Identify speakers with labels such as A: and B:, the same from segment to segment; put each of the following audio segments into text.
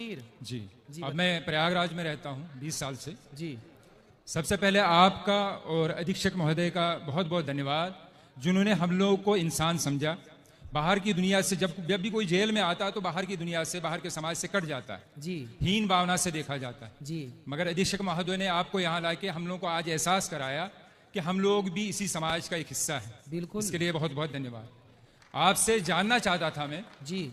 A: जी अब मैं प्रयागराज में रहता हूँ 20 साल से।
B: जी
A: सबसे पहले आपका और अधीक्षक महोदय का बहुत बहुत धन्यवाद, जिन्होंने हम लोगों को इंसान समझा। बाहर की दुनिया से जब भी कोई जेल में आता है तो बाहर की दुनिया से, बाहर के समाज से कट जाता है,
B: जी
A: हीन भावना से देखा जाता है।
B: जी
A: मगर अधीक्षक महोदय ने आपको यहाँ लाके हम लोगों को आज एहसास कराया कि हम लोग भी इसी समाज का एक हिस्सा है।
B: बिल्कुल।
A: इसके लिए बहुत बहुत धन्यवाद। आपसे जानना चाहता था मैं,
B: जी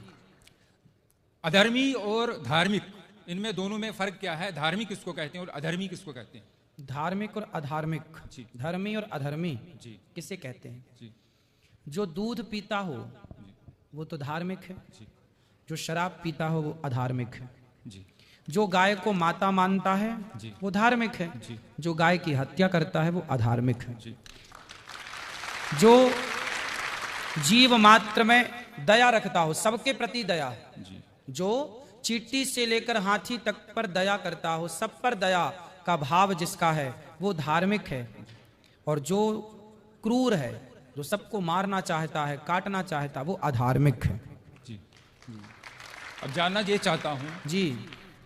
A: अधर्मी और धार्मिक, इनमें दोनों में फर्क क्या है? धार्मिक किसको कहते हैं और अधर्मी किसको कहते हैं?
B: धार्मिक और अधार्मिक,
A: जी
B: धर्मी और अधर्मी
A: जी
B: किसे कहते हैं?
A: जी
B: जो दूध पीता हो वो तो धार्मिक है,
A: जी
B: जो शराब पीता हो वो अधार्मिक है,
A: जी
B: जो गाय को माता मानता है
A: जी
B: वो धार्मिक है,
A: जी
B: जो गाय की हत्या करता है वो अधार्मिक है,
A: जी
B: जो जीव मात्र में दया रखता हो, सबके प्रति दया,
A: जी
B: जो चींटी से लेकर हाथी तक पर दया करता हो, सब पर दया का भाव जिसका है वो धार्मिक है। और जो क्रूर है, जो सबको मारना चाहता है, काटना चाहता है, वो अधार्मिक है।
A: जी। अब जानना ये चाहता हूँ
B: जी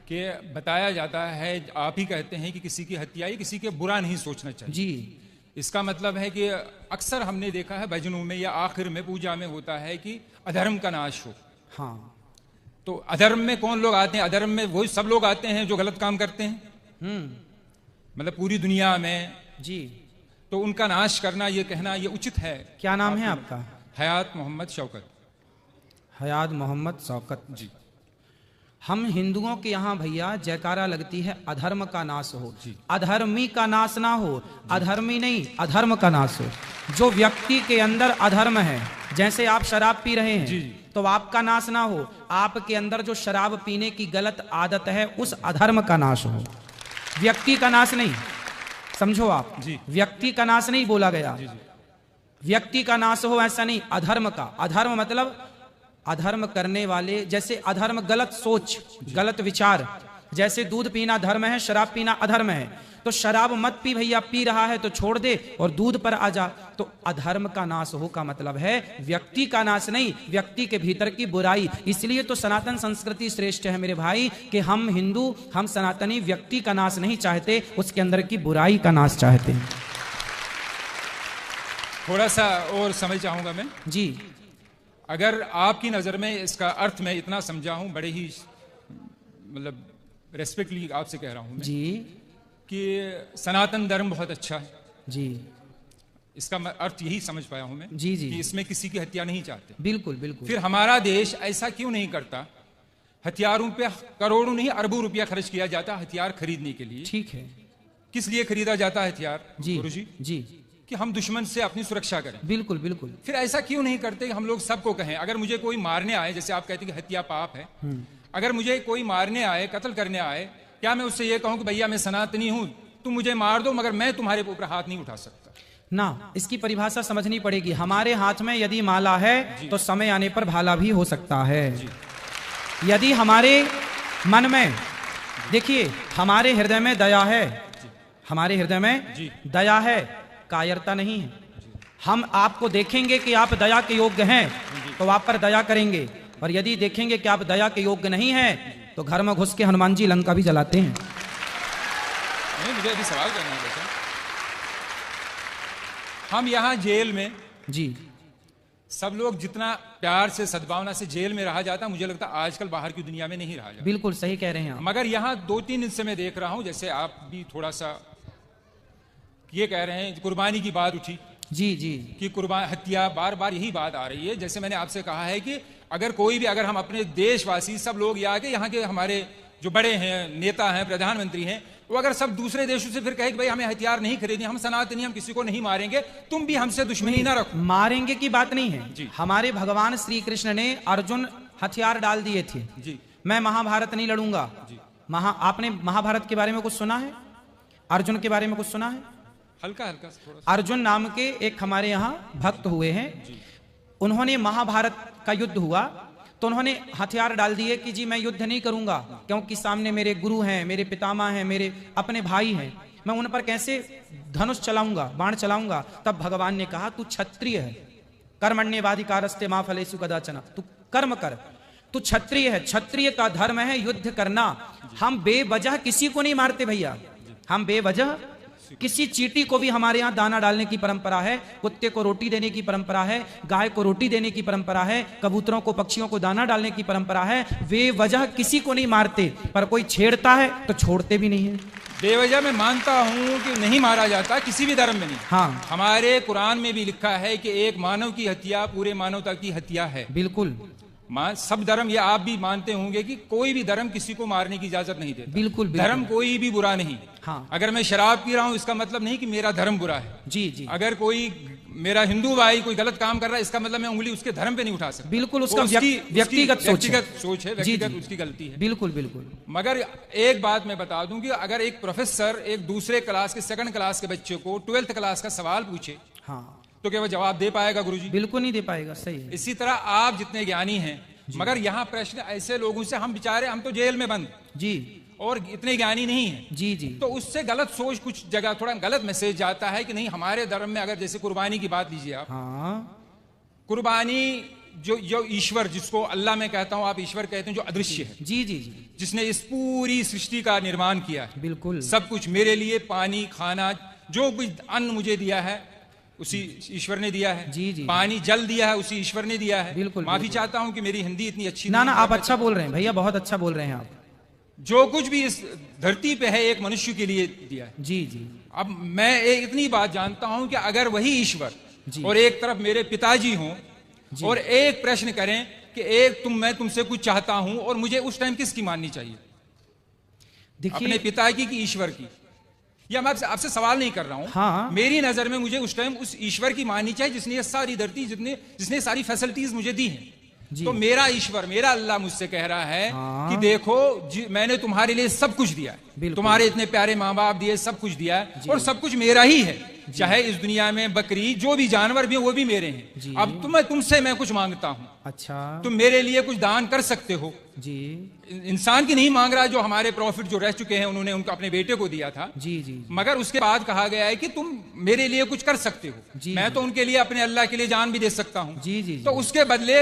A: कि बताया जाता है, आप ही कहते हैं कि किसी की हत्या या किसी के बुरा नहीं सोचना चाहिए।
B: जी
A: इसका मतलब है कि अक्सर हमने देखा है भजनों में या आखिर में पूजा में होता है कि अधर्म का नाश हो।
B: हाँ।
A: तो अधर्म में कौन लोग आते हैं? अधर्म में वही सब लोग आते हैं जो गलत काम करते हैं, मतलब पूरी दुनिया में।
B: जी
A: तो उनका नाश करना, ये कहना ये उचित है?
B: क्या नाम है आपका?
A: हयात मोहम्मद शौकत।
B: हयात मोहम्मद शौकत
A: जी।
B: हम हिंदुओं के यहाँ भैया जयकारा लगती है अधर्म का नाश हो,
A: जी।
B: अधर्मी का नाश ना हो, अधर्मी नहीं अधर्म का नाश हो। जो व्यक्ति के अंदर अधर्म है, जैसे आप शराब पी रहे हैं,
A: जी।
B: तो आपका नाश ना हो, आपके अंदर जो शराब पीने की गलत आदत है उस अधर्म का नाश हो, व्यक्ति का नाश नहीं। समझो आप,
A: जी।
B: व्यक्ति का नाश नहीं बोला गया,
A: जी जी
B: व्यक्ति का नाश हो ऐसा नहीं, अधर्म का। अधर्म मतलब अधर्म करने वाले, जैसे अधर्म गलत सोच, गलत विचार, जैसे दूध पीना धर्म है, शराब पीना अधर्म है, तो शराब मत पी भैया, पी रहा है तो छोड़ दे और दूध पर आ जा। तो अधर्म का नाश हो का मतलब है व्यक्ति का नाश नहीं, व्यक्ति के भीतर की बुराई। इसलिए तो सनातन संस्कृति श्रेष्ठ है मेरे भाई, कि हम हिंदू, हम सनातनी व्यक्ति का नाश नहीं चाहते, उसके अंदर की बुराई का नाश चाहते हैं।
A: थोड़ा सा और समझ चाहूंगा मैं।
B: जी
A: अगर आपकी नज़र में इसका अर्थ मैं इतना समझा हूं, बड़े ही मतलब रेस्पेक्टली आपसे कह रहा हूं मैं,
B: जी
A: कि सनातन धर्म बहुत अच्छा है।
B: जी
A: इसका मैं अर्थ यही समझ पाया हूं मैं,
B: जी जी
A: कि इसमें किसी की हत्या नहीं चाहते।
B: बिल्कुल बिल्कुल।
A: फिर हमारा देश ऐसा क्यों नहीं करता? हथियारों पे करोड़ों नहीं अरबों रुपया खर्च किया जाता हथियार खरीदने के लिए।
B: ठीक है।
A: किस लिए खरीदा जाता है हथियार
B: जी
A: गुरुजी?
B: जी
A: कि हम दुश्मन से अपनी सुरक्षा करें।
B: बिल्कुल बिल्कुल।
A: फिर ऐसा क्यों नहीं करते कि हम लोग सबको कहें, अगर मुझे कोई मारने आए, जैसे आप कहते हैं कि हत्या पाप है, अगर मुझे कोई मारने आए, कत्ल करने आए, क्या मैं उससे ये कहूं कि भैया मैं सनातनी हूं, तुम मुझे मार दो मगर मैं तुम्हारे ऊपर हाथ नहीं उठा सकता?
B: ना, इसकी परिभाषा समझनी पड़ेगी। हमारे हाथ में यदि माला है तो समय आने पर भाला भी हो सकता है। यदि हमारे मन में, देखिए हमारे हृदय में दया है, हमारे हृदय में दया है, कायरता नहीं है। हम आपको देखेंगे कि आप दया के योग्य हैं तो आप पर दया करेंगे, और यदि देखेंगे कि आप दया के योग्य नहीं हैं तो घर में घुस के हनुमान जी लंका भी जलाते हैं।
A: नहीं, मुझे अभी सवाल करना है बेटा। हम यहाँ जेल में
B: जी
A: सब लोग जितना प्यार से सद्भावना से जेल में रहा जाता, मुझे लगता है आजकल बाहर की दुनिया में नहीं रहा जाता।
B: बिल्कुल सही कह रहे हैं आप।
A: मगर यहाँ 2-3 दिन से मैं देख रहा हूं, जैसे आप भी थोड़ा सा ये कह रहे हैं, कुर्बानी की बात उठी
B: जी जी
A: कि कुर्बान हत्या, बार बार यही बात आ रही है। जैसे मैंने आपसे कहा है कि अगर कोई भी, अगर हम अपने देशवासी सब लोग यहाँ के हमारे जो बड़े हैं, नेता हैं, प्रधानमंत्री हैं, वो अगर सब दूसरे देशों से फिर कहे कि भाई हमें हथियार नहीं खरीदने, हम सनातनी, हम किसी को नहीं मारेंगे, तुम भी हमसे दुश्मनी ना रखो।
B: मारेंगे की बात नहीं है
A: जी।
B: हमारे भगवान श्री कृष्ण ने अर्जुन हथियार डाल दिए थे।
A: जी
B: मैं महाभारत नहीं लड़ूंगा।
A: जी।
B: आपने महाभारत के बारे में कुछ सुना है? अर्जुन के बारे में कुछ सुना है?
A: हल्का हल्का थोड़ा सा।
B: अर्जुन नाम के एक हमारे यहाँ भक्त हुए हैं, उन्होंने महाभारत का युद्ध हुआ तो उन्होंने हथियार डाल दिए कि जी मैं युद्ध नहीं करूंगा, क्योंकि सामने मेरे गुरु हैं, मेरे पितामह हैं, मेरे अपने भाई हैं, मैं उन पर कैसे धनुष चलाऊंगा, बाण चलाऊंगा। तब भगवान ने कहा तू क्षत्रिय है, कर्मण्येवाधिकारस्ते मा फलेषु कदाचन, तू कर्म कर, तू क्षत्रिय है, क्षत्रिय का धर्म है युद्ध करना। हम बेवजह किसी को नहीं मारते भैया, हम बेवजह किसी चींटी को भी, हमारे यहाँ दाना डालने की परंपरा है, कुत्ते को रोटी देने की परंपरा है, गाय को रोटी देने की परंपरा है, कबूतरों को पक्षियों को दाना डालने की परंपरा है। बेवजह किसी को नहीं मारते, पर कोई छेड़ता है तो छोड़ते भी नहीं है।
A: बेवजह मैं मानता हूं कि नहीं मारा जाता किसी भी धर्म में नहीं।
B: हाँ,
A: हमारे कुरान में भी लिखा है कि एक मानव की हत्या पूरे मानवता की हत्या है।
B: बिल्कुल
A: सब धर्म, ये आप भी मानते होंगे कि कोई भी धर्म किसी को मारने की इजाजत नहीं देता।
B: बिल्कुल,
A: धर्म कोई भी बुरा नहीं।
B: हाँ,
A: अगर मैं शराब पी रहा हूं इसका मतलब नहीं कि मेरा धर्म बुरा है।
B: जी जी,
A: अगर कोई मेरा हिंदू भाई कोई गलत काम कर रहा है इसका मतलब मैं उंगली उसके धर्म पे नहीं उठा सकता।
B: बिल्कुल, उसका
A: वो उसकी
B: व्यक्तिगत सोच
A: है, व्यक्तिगत
B: जी।
A: उसकी गलती है।
B: बिल्कुल बिल्कुल।
A: मगर एक बात मैं बता दूं कि अगर एक प्रोफेसर एक दूसरे क्लास के सेकंड क्लास के बच्चे को 12th क्लास का सवाल पूछे,
B: हाँ,
A: तो क्या वो जवाब दे पाएगा गुरुजी?
B: बिल्कुल नहीं दे पाएगा, सही है।
A: इसी तरह आप जितने ज्ञानी हैं, मगर यहाँ प्रश्न ऐसे लोगों से, हम बेचारे, हम तो जेल में बंद
B: जी,
A: और इतने ज्ञानी नहीं हैं,
B: जी जी,
A: तो उससे गलत सोच, कुछ जगह थोड़ा गलत मैसेज जाता है कि नहीं हमारे धर्म में, अगर जैसे कुर्बानी की बात लीजिए आप,
B: हाँ,
A: कुर्बानी जो ईश्वर, जिसको अल्लाह मैं कहता हूं, आप ईश्वर कहते हैं, जो अदृश्य है,
B: जी जी जी,
A: जिसने इस पूरी सृष्टि का निर्माण किया है,
B: बिल्कुल
A: सब कुछ मेरे लिए, पानी, खाना, जो कुछ अन्न मुझे दिया है उसी ईश्वर ने दिया है।
B: जी जी,
A: पानी, जल दिया है उसी ईश्वर ने दिया है।
B: बिल्कुल,
A: माफी
B: बिल्कुल।
A: चाहता हूं कि मेरी हिंदी इतनी अच्छी
B: ना
A: नहीं
B: ना,
A: है।
B: आप अच्छा बोल रहे हैं भैया, बहुत अच्छा बोल रहे हैं आप।
A: जो कुछ भी इस धरती पे है एक मनुष्य के लिए दिया है।
B: जी जी,
A: अब मैं इतनी बात जानता हूं कि अगर वही ईश्वर
B: जी।
A: और एक तरफ मेरे पिताजी हों और एक प्रश्न करें कि मैं तुमसे कुछ चाहता हूं, और मुझे उस टाइम किसकी माननी चाहिए? अपने
B: देखिए,
A: पिता की कि ईश्वर की? या मैं आपसे सवाल नहीं कर रहा हूं।
B: हाँ,
A: मेरी नजर में मुझे उस टाइम उस ईश्वर की माननी चाहिए जिसने ये सारी धरती, जिसने सारी फैसिलिटीज मुझे दी हैं। तो मेरा ईश्वर, मेरा अल्लाह मुझसे कह रहा है
B: हाँ,
A: कि देखो मैंने तुम्हारे लिए सब कुछ दिया है, तुम्हारे इतने प्यारे माँ बाप दिए, सब कुछ दिया है, और सब कुछ मेरा ही है। चाहे इस दुनिया में बकरी, जो भी जानवर भी वो भी मेरे हैं। अब तुमसे मैं कुछ मांगता हूं,
B: अच्छा,
A: तुम मेरे लिए कुछ दान कर सकते हो।
B: जी
A: इंसान की नहीं मांग रहा, जो हमारे प्रॉफिट जो रह चुके हैं उन्होंने उनको अपने बेटे को दिया था।
B: जी जी,
A: मगर उसके बाद कहा गया है कि तुम मेरे लिए कुछ कर सकते हो। मैं तो उनके लिए, अपने अल्लाह के लिए जान भी दे सकता हूं।
B: जी जी,
A: तो उसके बदले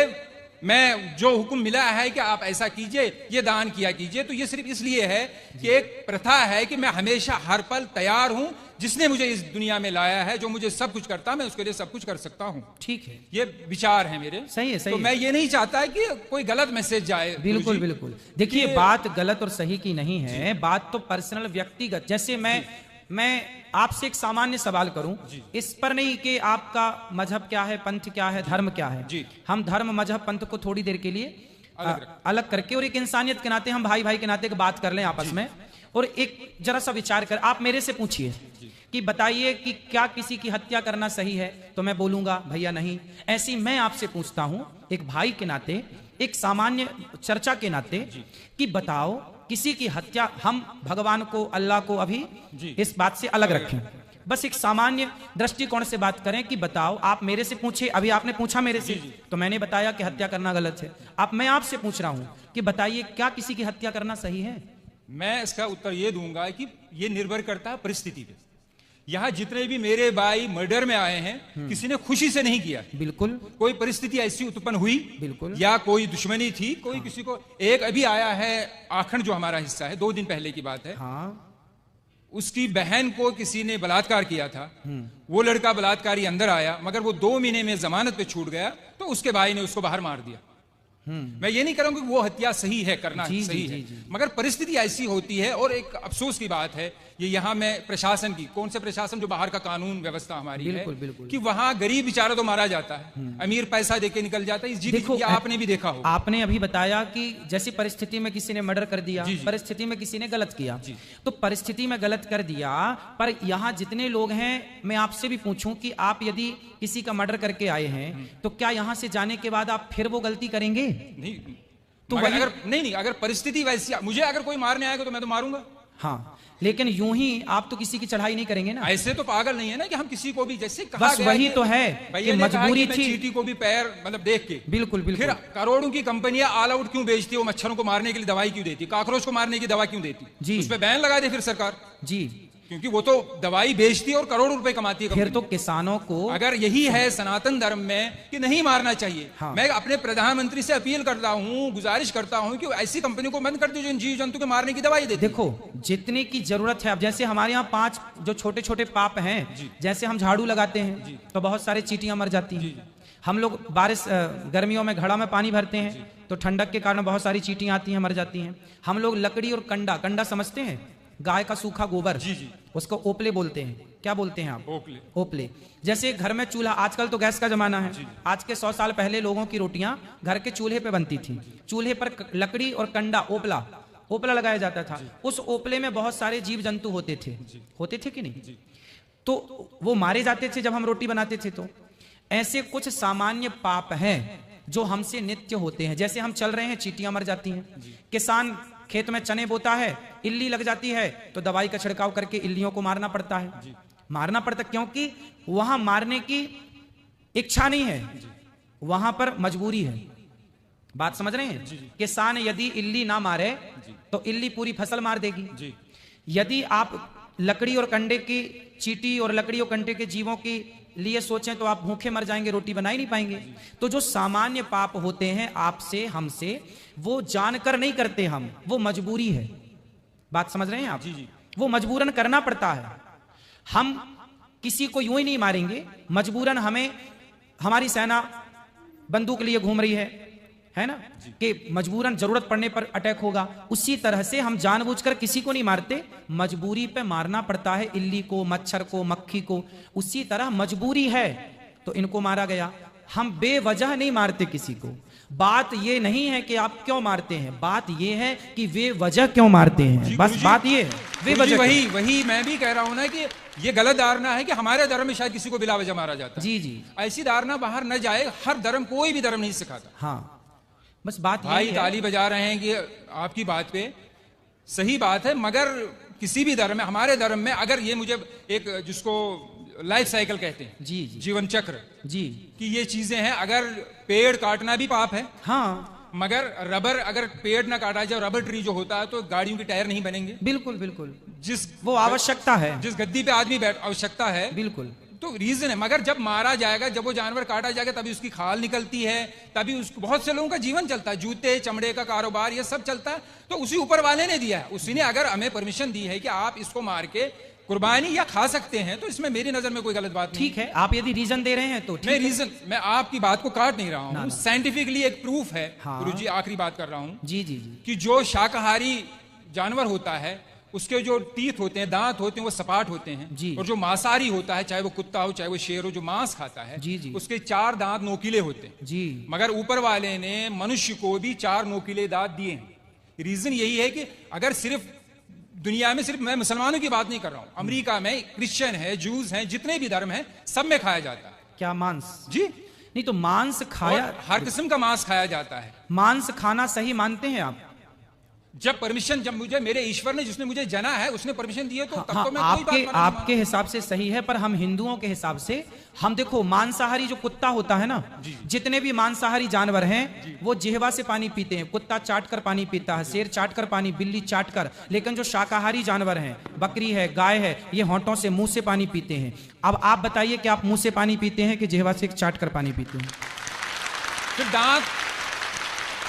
A: मैं जो हुक्म मिला है कि आप ऐसा कीजिए, ये दान किया कीजिए, तो ये सिर्फ इसलिए है कि एक प्रथा है कि मैं हमेशा हर पल तैयार हूं, जिसने मुझे इस दुनिया में लाया है, जो मुझे सब कुछ करता, मैं उसके लिए सब कुछ कर सकता हूं।
B: ठीक है,
A: ये विचार है मेरे।
B: सही है, सही
A: तो
B: है।
A: मैं ये नहीं चाहता कि कोई गलत मैसेज जाए।
B: बिल्कुल बिल्कुल। देखिए, बात गलत और सही की नहीं है, बात तो पर्सनल, व्यक्तिगत। जैसे मैं आपसे एक सामान्य सवाल करूं, इस पर नहीं कि आपका मजहब क्या है, पंथ क्या है, धर्म क्या है।
A: जी।
B: हम धर्म, मजहब, पंथ को थोड़ी देर के लिए अलग करके, और एक इंसानियत के नाते, हम भाई भाई के नाते बात कर लें आपस में, और एक जरा सा विचार कर, आप मेरे से पूछिए कि बताइए कि क्या किसी की हत्या करना सही है, तो मैं बोलूंगा भैया नहीं। ऐसी मैं आपसे पूछता हूं एक भाई के नाते, एक सामान्य चर्चा के नाते, कि बताओ किसी की हत्या, हम भगवान को, अल्लाह को अभी इस बात से अलग रखें, बस एक सामान्य दृष्टिकोण से बात करें कि बताओ, आप मेरे से पूछे, अभी आपने पूछा मेरे से, तो मैंने बताया कि हत्या करना गलत है। अब मैं आपसे पूछ रहा हूं कि बताइए, क्या किसी की हत्या करना सही है?
A: मैं इसका उत्तर ये दूंगा कि ये निर्भर करता है परिस्थिति पे। यहाँ जितने भी मेरे भाई मर्डर में आए हैं, किसी ने खुशी से नहीं किया।
B: बिल्कुल,
A: कोई परिस्थिति ऐसी उत्पन्न हुई,
B: बिल्कुल,
A: या कोई दुश्मनी थी, कोई किसी को। एक अभी आया है आखंड, जो हमारा हिस्सा है, 2 दिन पहले की बात है।
B: हाँ,
A: उसकी बहन को किसी ने बलात्कार किया था। वो लड़का बलात्कारी अंदर आया, मगर वो 2 महीने में जमानत पे छूट गया, तो उसके भाई ने उसको बाहर मार दिया। मैं ये नहीं करूंगा कि वो हत्या सही है, करना सही है, मगर परिस्थिति ऐसी होती है। और एक अफसोस की बात है, ये यहाँ में प्रशासन की, कौन से प्रशासन, जो बाहर का कानून व्यवस्था हमारी
B: बिल्कुल,
A: है,
B: बिल्कुल।
A: कि वहां गरीब बेचारा तो मारा जाता है, अमीर पैसा देके निकल जाता है। इस
B: देखो,
A: आपने भी देखा होगा।
B: आपने अभी बताया कि जैसी परिस्थिति में किसी ने मर्डर कर दिया, परिस्थिति में किसी ने गलत किया, तो परिस्थिति में गलत कर दिया, पर यहाँ जितने लोग हैं, मैं आपसे भी पूछूं कि आप यदि किसी का मर्डर करके आए हैं, तो क्या यहाँ से जाने के बाद आप फिर वो गलती करेंगे?
A: नहीं,
B: तो
A: अगर नहीं, अगर परिस्थिति वैसी, मुझे अगर कोई मारने आएगा तो मैं तो मारूंगा।
B: हाँ, लेकिन यूं ही आप तो किसी की चढ़ाई नहीं करेंगे ना।
A: ऐसे तो पागल नहीं है ना कि हम किसी को भी, जैसे कहा
B: बस
A: गया
B: वही तो है कि मजबूरी थी।
A: चींटी को भी पैर मतलब देख के,
B: बिल्कुल बिल्कुल।
A: फिर करोड़ों की कंपनियां ऑल आउट क्यों बेचती है? वो मच्छरों को मारने के लिए दवाई क्यों देती, काकरोच को मारने की दवा क्यों देती?
B: जी,
A: उस पर बैन लगा दे फिर सरकार।
B: जी,
A: क्योंकि वो तो दवाई बेचती है और करोड़ों रुपए कमाती है
B: फिर
A: कंपनी।
B: तो किसानों को
A: अगर यही है सनातन धर्म में कि नहीं मारना चाहिए,
B: हाँ।
A: मैं अपने प्रधानमंत्री से अपील करता हूं, गुजारिश करता हूं कि ऐसी कंपनी को बंद कर दो जो इन जीव जंतु के मारने की दवाई देती है।
B: देखो जितने की जरूरत है, अब जैसे हमारे यहाँ 5 जो छोटे छोटे पाप हैं, जैसे हम झाड़ू लगाते हैं तो बहुत सारे चींटियां मर जाती हैं। हम लोग बारिश गर्मियों में घड़ा में पानी भरते हैं तो ठंडक के कारण बहुत सारी चींटियां आती हैं, मर जाती हैं। हम लोग लकड़ी और कंडा, कंडा समझते हैं, गाय का सूखा गोबर, उसको ओपले बोलते हैं। क्या बोलते हैं आप?
A: ओपले।
B: ओपले। जैसे घर में चूल्हा, आजकल तो गैस का जमाना है, आज के 100 साल पहले लोगों की रोटियां घर के चूल्हे पे बनती थी। चूल्हे पर लकड़ी और कंडा, ओपला लगाया जाता था। उस ओपले में बहुत सारे जीव जंतु होते थे कि नहीं? तो वो मारे जाते थे जब हम रोटी बनाते थे। तो ऐसे कुछ सामान्य पाप हैं जो हमसे नित्य होते हैं। जैसे हम चल रहे हैं, चींटियां मर जाती हैं। किसान खेत में चने बोता है, इल्ली लग जाती है तो दवाई का छिड़काव करके इल्लियों को मारना पड़ता है। मारना पड़ता क्योंकि वहां मारने की इच्छा नहीं है, वहां पर मजबूरी है। बात समझ रहे हैं? किसान यदि इल्ली ना मारे तो इल्ली पूरी फसल मार देगी। यदि आप लकड़ी और कंडे की, चींटी और लकड़ी और कंडे के जीवों की लिए सोचें तो आप भूखे मर जाएंगे, रोटी बना ही नहीं पाएंगे। तो जो सामान्य पाप होते हैं आपसे हमसे, वो जानकर नहीं करते हम, वो मजबूरी है। बात समझ रहे हैं आप? वो मजबूरन करना पड़ता है। हम किसी को यूं ही नहीं मारेंगे, मजबूरन हमें, हमारी सेना बंदूक लिए घूम रही है ना, कि मजबूरन जरूरत पड़ने पर अटैक होगा। उसी तरह से हम जानबूझकर किसी को नहीं मारते, मजबूरी पे मारना पड़ता है इल्ली को, मच्छर को, मक्खी को। उसी तरह मजबूरी है तो इनको मारा गया। हम बेवजह नहीं मारते किसी को। बात ये नहीं है कि आप क्यों मारते हैं, बात ये है कि वे वजह क्यों मारते हैं। बस बात ये है, वे वजह।
A: वही मैं भी कह रहा हूं ना कि ये गलत धारणा है कि हमारे धर्म में शायद किसी को बिला वजह मारा जाता है।
B: जी।
A: ऐसी धारणा बाहर न जाए। हर धर्म, कोई भी धर्म नहीं सिखाता।
B: हाँ, बस बात
A: भाई
B: है।
A: ताली बजा रहे हैं कि आपकी बात पे सही बात है, मगर किसी भी धर्म में, हमारे धर्म में अगर ये, मुझे एक जिसको लाइफ साइकिल कहते हैं,
B: जी,
A: जीवन चक्र,
B: जी,
A: कि ये चीजें हैं। अगर पेड़ काटना भी पाप है,
B: हाँ,
A: मगर रबर, अगर पेड़ ना काटा जाए, रबर ट्री जो होता है, तो गाड़ियों के टायर नहीं बनेंगे।
B: बिल्कुल बिल्कुल,
A: जिस
B: वो आवश्यकता है,
A: जिस गद्दी पे आदमी बैठ, आवश्यकता है,
B: बिल्कुल।
A: तो रीजन है। मगर जब मारा जाएगा, जब वो जानवर काटा जाएगा, तभी उसकी खाल निकलती है, तभी उसको, बहुत से लोगों का जीवन चलता है, जूते चमड़े का कारोबार, ये सब चलता है। तो उसी ऊपर वाले ने दिया है, उसी ने अगर हमें परमिशन दी है कि आप इसको मार के कुर्बानी या खा सकते हैं, तो इसमें मेरी नजर में कोई गलत बात नहीं।
B: ठीक है, आप यदि रीजन दे रहे हैं तो
A: मैं रीजन, मैं आपकी बात को काट नहीं रहा हूँ, साइंटिफिकली एक प्रूफ है।
B: हाँ।
A: गुरुजी आखिरी बात कर रहा हूँ,
B: जी जी जी,
A: कि जो शाकाहारी जानवर होता है, उसके जो टीथ होते हैं, दांत होते हैं, वो सपाट होते हैं
B: जी।
A: और जो मांसाहारी होता है, चाहे वो कुत्ता हो चाहे वो शेर हो, जो मांस खाता है,
B: जी जी,
A: उसके 4 दांत नोकीले होते हैं
B: जी।
A: मगर ऊपर वाले ने मनुष्य को भी 4 नोकीले दांत दिए हैं। रीजन यही है कि अगर सिर्फ दुनिया में, सिर्फ मैं मुसलमानों की बात नहीं कर रहा हूं, अमेरिका में क्रिश्चियन है, जूस हैं, जितने भी धर्म हैं, सब में खाया जाता है।
B: क्या मांस?
A: जी
B: नहीं तो मांस खाया,
A: हर किस्म का मांस खाया जाता है।
B: मांस खाना सही मानते हैं आप?
A: जब परमिशन, जब मुझे मेरे ईश्वर ने, जिसने मुझे जना है, उसने परमिशन दी है, तो तब
B: हाँ,
A: तो मैं कोई बात मानना
B: आपके हिसाब से सही है, पर हम हिंदुओं के हिसाब से, हम देखो मांसाहारी जो कुत्ता होता है ना, जितने भी मांसाहारी जानवर हैं वो जिह्वा से पानी पीते हैं। कुत्ता चाट कर पानी पीता है, शेर चाट कर पानी, बिल्ली चाट कर। लेकिन जो शाकाहारी जानवर हैं, बकरी है, गाय है, ये होंठों से, मुंह से पानी पीते हैं। अब आप बताइए कि आप मुंह से पानी पीते हैं कि जिह्वा से चाट कर पानी पीते हैं?
A: फिर दांत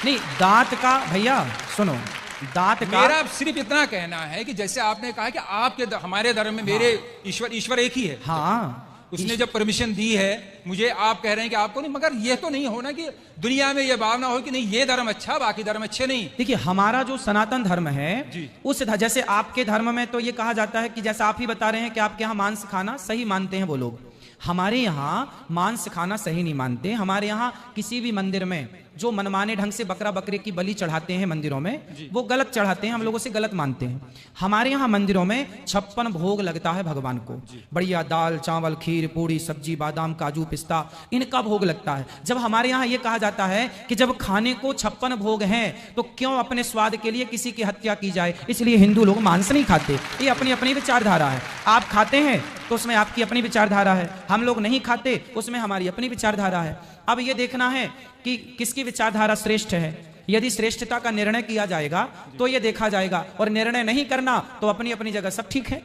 B: नहीं, दांत का भैया सुनो, दांत का,
A: मेरा सिर्फ इतना कहना है कि जैसे आपने कहा कि आपके हमारे धर्म में मेरे ईश्वर एक ही है।
B: हाँ,
A: उसने जब परमिशन दी है मुझे, आप कह रहे हैं कि आपको नहीं, मगर ये तो नहीं होना कि दुनिया में ये भावना हो कि नहीं ये धर्म अच्छा, बाकी धर्म अच्छे नहीं।
B: देखिए हमारा जो सनातन धर्म है,
A: जी।
B: जैसे आपके धर्म में तो ये कहा जाता है कि जैसा आप ही बता रहे हैं कि आपके यहाँ मांस खाना सही मानते हैं वो लोग, हमारे यहाँ मांस खाना सही नहीं मानते। हमारे यहाँ किसी भी मंदिर में जो मनमाने ढंग से बकरा बकरे की बलि चढ़ाते हैं मंदिरों में, वो गलत चढ़ाते हैं, हम लोगों से गलत मानते हैं। हमारे यहाँ मंदिरों में 56 भोग लगता है भगवान को, बढ़िया दाल चावल खीर पूड़ी सब्जी बादाम काजू पिस्ता, इनका भोग लगता है। जब हमारे यहाँ ये कहा जाता है कि जब खाने को 56 भोग हैं तो क्यों अपने स्वाद के लिए किसी की हत्या की जाए, इसलिए हिंदू लोग मांस नहीं खाते। ये अपनी अपनी विचारधारा है। आप खाते हैं तो उसमें आपकी अपनी विचारधारा है, हम लोग नहीं खाते उसमें हमारी अपनी विचारधारा है। अब ये देखना है कि किसकी विचारधारा श्रेष्ठ है। यदि श्रेष्ठता का निर्णय किया जाएगा तो ये देखा जाएगा, और निर्णय नहीं करना तो अपनी अपनी जगह सब ठीक है।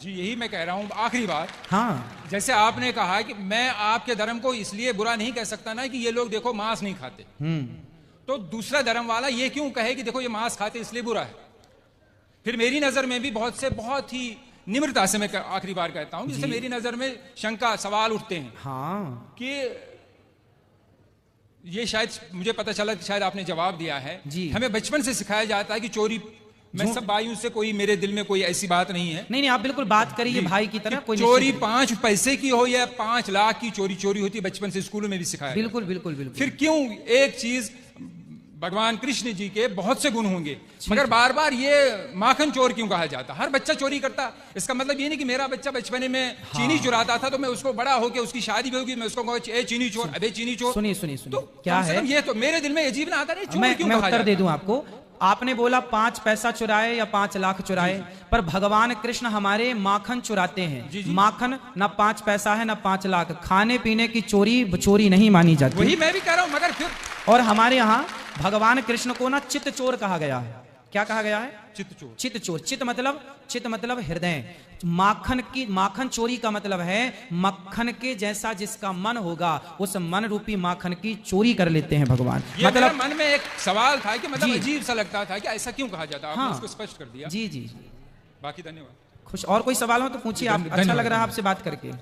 A: जी यही मैं कह रहा हूं, आखिरी बात।
B: हाँ
A: जैसे आपने कहा कि मैं आपके धर्म को इसलिए बुरा नहीं कह सकता ना कि ये लोग देखो मांस नहीं खाते, तो दूसरा धर्म वाला ये क्यों कहे कि देखो ये मांस खाते इसलिए बुरा है। फिर मेरी नजर में भी बहुत ही निम्रता से मैं आखिरी बार कहता हूं, जैसे मेरी नजर में शंका सवाल उठते हैं
B: हाँ
A: कि ये शायद मुझे पता चला कि शायद आपने जवाब दिया है।
B: जी।
A: हमें बचपन से सिखाया जाता है कि चोरी, मैं सब भाइयों से, कोई मेरे दिल में कोई ऐसी बात नहीं है।
B: नहीं आप बिल्कुल बात करिए भाई की तरह। कोई
A: चोरी 5 पैसे की हो या 5 लाख की चोरी होती है, बचपन से स्कूलों में भी सिखाया।
B: बिल्कुल बिल्कुल बिल्कुल।
A: फिर क्यों एक चीज, भगवान कृष्ण जी के बहुत से गुण होंगे, मगर बार बार ये माखन चोर क्यों कहा जाता? हर बच्चा चोरी करता, इसका मतलब ये नहीं कि मेरा बच्चा बचपने में चीनी चुराता था तो मैं उसको बड़ा होकर उसकी शादी भी होगी मैं उसको कहूँ ए चीनी चोर, अबे चीनी चोर।
B: सुनिए
A: तो
B: क्या है
A: ये तो मेरे दिल में अजीब ना आता नहीं,
B: मैं उत्तर दे दूं आपको। आपने बोला 5 पैसा चुराए या 5 लाख चुराए, पर भगवान कृष्ण हमारे माखन चुराते हैं। माखन ना 5 पैसा है ना 5 लाख, खाने पीने की चोरी नहीं मानी जाती।
A: वही मैं भी कह रहा हूं, मगर फिर
B: और हमारे यहाँ भगवान कृष्ण को ना चित्त चोर कहा गया है। क्या कहा गया है?
A: चित्त चोर।
B: चित्त मतलब हृदय। माखन चोरी का मतलब है मक्खन के जैसा जिसका मन होगा उस मन रूपी माखन की चोरी कर लेते हैं भगवान।
A: मतलब मन में एक सवाल था कि मतलब अजीब सा लगता था कि ऐसा क्यों कहा जाता। आपने उसको स्पष्ट कर दिया।
B: जी।
A: बाकी धन्यवाद।
B: खुश और कोई सवाल हो तो पूछिए। आप अच्छा लग रहा है आपसे बात करके।